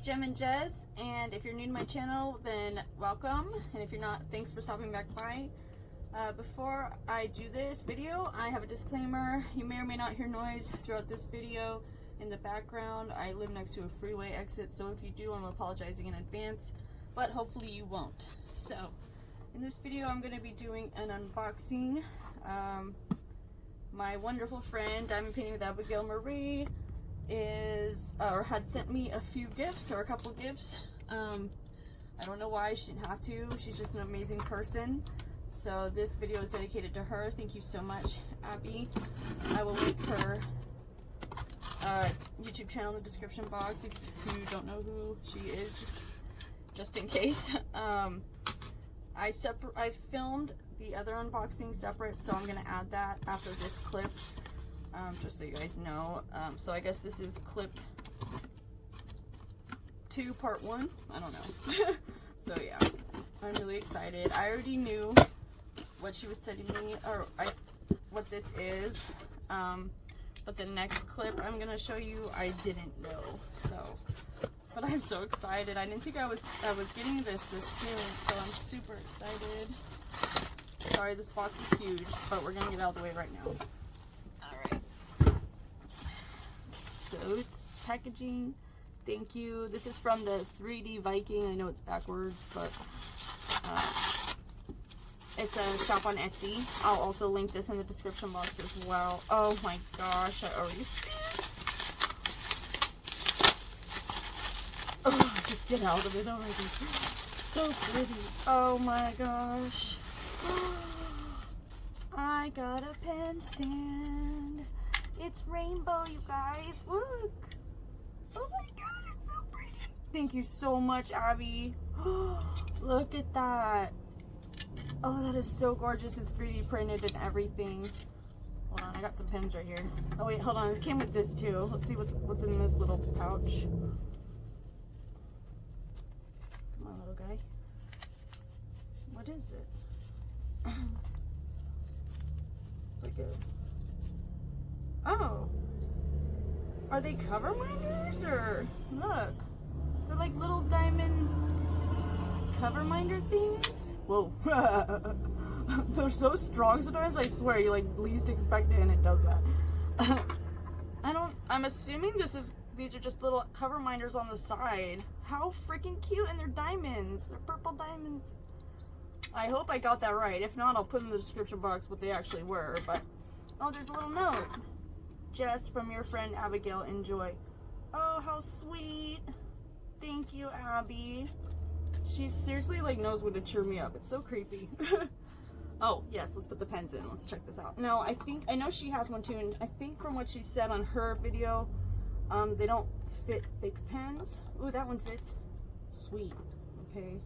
Jem and Jess, and if you're new to my channel, then welcome, and if you're not, thanks for stopping back by. Before I do this video, I have a disclaimer. You may or may not hear noise throughout this video in the background. I live next to a freeway exit, so if you do, I'm apologizing in advance, but hopefully you won't. So, in this video, I'm going to be doing an unboxing. My wonderful friend, Diamond Painting with Abigail Marie, had sent me a few gifts, or a couple gifts. I don't know why she didn't have to. She's just an amazing person. So this video is dedicated to her. Thank you so much, Abby. I will link her YouTube channel in the description box if you don't know who she is, just in case. I filmed the other unboxing separate, so I'm gonna add that after this clip, just so you guys know. So I guess this is clip 2 part 1. I don't know. So yeah, I'm really excited. I already knew what she was sending me, or what this is, but the next clip I'm gonna show you, I didn't know. So, but I'm so excited. I didn't think I was getting this soon, so I'm super excited. Sorry, this box is huge, but we're gonna get out of the way right now. All right. So it's packaging. Thank you. This is from the 3D Viking. I know it's backwards, but it's a shop on Etsy. I'll also link this in the description box as well. Oh my gosh, I already see it. Oh, just get out of it already. So pretty. Oh my gosh. I got a pen stand. It's rainbow, you guys. Look. Oh my god, it's so pretty. Thank you so much, Abby. Look at that. Oh, that is so gorgeous. It's 3D printed and everything. Hold on, I got some pens right here. Oh wait, hold on. It came with this too. Let's see what's in this little pouch. Come on, little guy. What is it? It's like a... Oh. Are they cover minders, or... Look. They're like little diamond cover minder things. Whoa. They're so strong sometimes, I swear. You like least expect it and it does that. I'm assuming these are just little cover minders on the side. How freaking cute, and they're diamonds. They're purple diamonds. I hope I got that right. If not, I'll put in the description box what they actually were. But, oh, there's a little note. Just from your friend Abigail, enjoy. Oh, how sweet. Thank you, Abby. She seriously like knows when to cheer me up. It's so creepy. Oh, yes, let's put the pens in. Let's check this out. No, I know she has one too, and I think from what she said on her video, they don't fit thick pens. Ooh, that one fits. Sweet. Okay.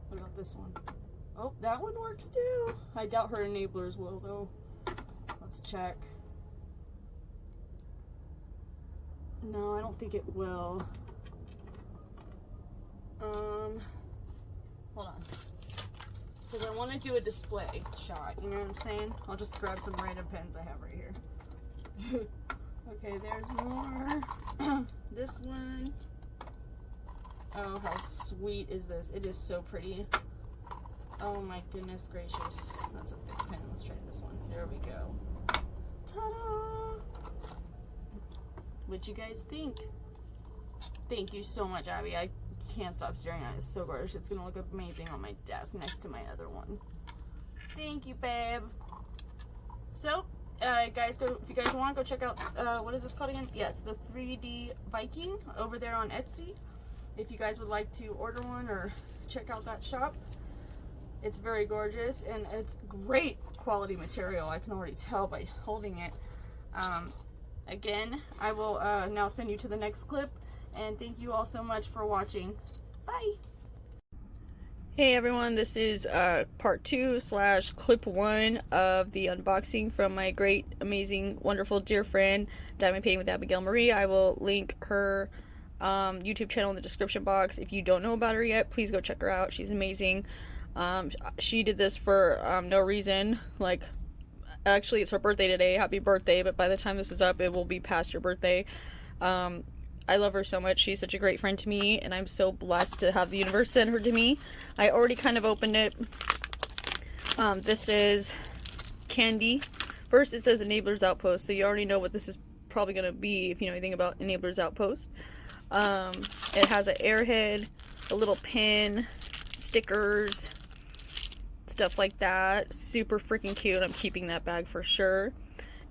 What about this one? Oh, that one works too. I doubt her enablers will though. Let's check. No, I don't think it will. Hold on. Because I want to do a display shot, you know what I'm saying? I'll just grab some random pens I have right here. Okay, there's more. This one. Oh, how sweet is this? It is so pretty. Oh my goodness gracious. That's a thick pen. Let's try this one. There we go. Ta-da! What'd you guys think? Thank you so much, Abby. I can't stop staring at it. It's so gorgeous. It's gonna look amazing on my desk next to my other one. Thank you, babe. So, guys, if you guys want, go check out, what is this called again? Yes, the 3D Viking over there on Etsy. If you guys would like to order one or check out that shop. It's very gorgeous, and it's great quality material. I can already tell by holding it. Again, I will now send you to the next clip, and thank you all so much for watching. Bye! Hey everyone, this is part 2 / clip 1 of the unboxing from my great, amazing, wonderful, dear friend, Diamond Painting with Abigail Marie. I will link her YouTube channel in the description box. If you don't know about her yet, please go check her out. She's amazing. She did this for no reason. Like, actually, it's her birthday today. Happy birthday! But by the time this is up, it will be past your birthday. I love her so much. She's such a great friend to me, and I'm so blessed to have the universe send her to me. I already kind of opened it. This is candy. First it says Enablers Outpost, so you already know what this is probably going to be if you know anything about Enablers Outpost. It has an airhead, a little pin, stickers, stuff like that. Super freaking cute. I'm keeping that bag for sure.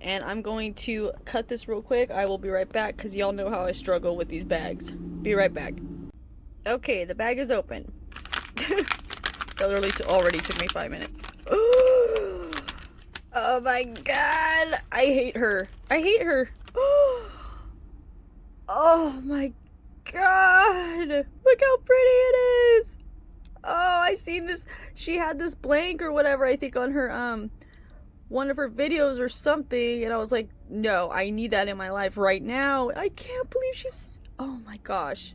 And I'm going to cut this real quick. I will be right back because y'all know how I struggle with these bags. Be right back. Okay, the bag is open. That literally already took me 5 minutes. Oh my god! I hate her. I hate her. Oh my god! Look how pretty it is! Oh, I seen this. She had this blank or whatever, I think, on her, one of her videos or something, and I was like, no, I need that in my life right now. I can't believe she's... Oh my gosh.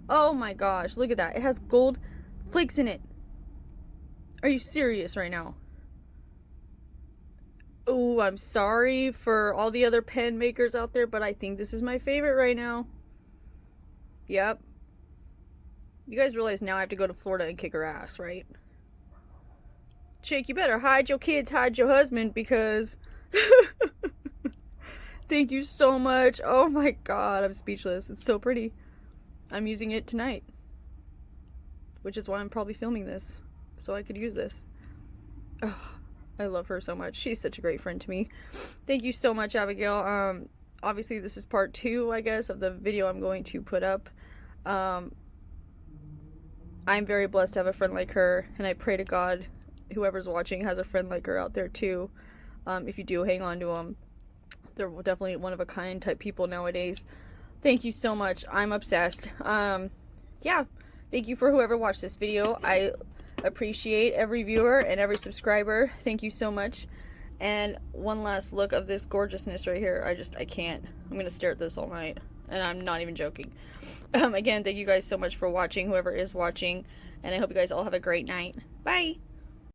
Oh my gosh, look at that. It has gold flakes in it. Are you serious right now? Oh, I'm sorry for all the other pen makers out there, but I think this is my favorite right now. Yep. You guys realize now I have to go to Florida and kick her ass, right? Chick, you better hide your kids, hide your husband, because... Thank you so much. Oh my god, I'm speechless. It's so pretty. I'm using it tonight. Which is why I'm probably filming this. So I could use this. Oh, I love her so much. She's such a great friend to me. Thank you so much, Abigail. Obviously this is part 2, I guess, of the video I'm going to put up. I'm very blessed to have a friend like her, and I pray to God whoever's watching has a friend like her out there too. If you do, hang on to them. They're definitely one of a kind type people nowadays. Thank you so much. I'm obsessed. Yeah, thank you for whoever watched this video. I appreciate every viewer and every subscriber. Thank you so much. And one last look of this gorgeousness right here. I can't. I'm gonna stare at this all night, and I'm not even joking. Again, thank you guys so much for watching, whoever is watching, and I hope you guys all have a great night. Bye.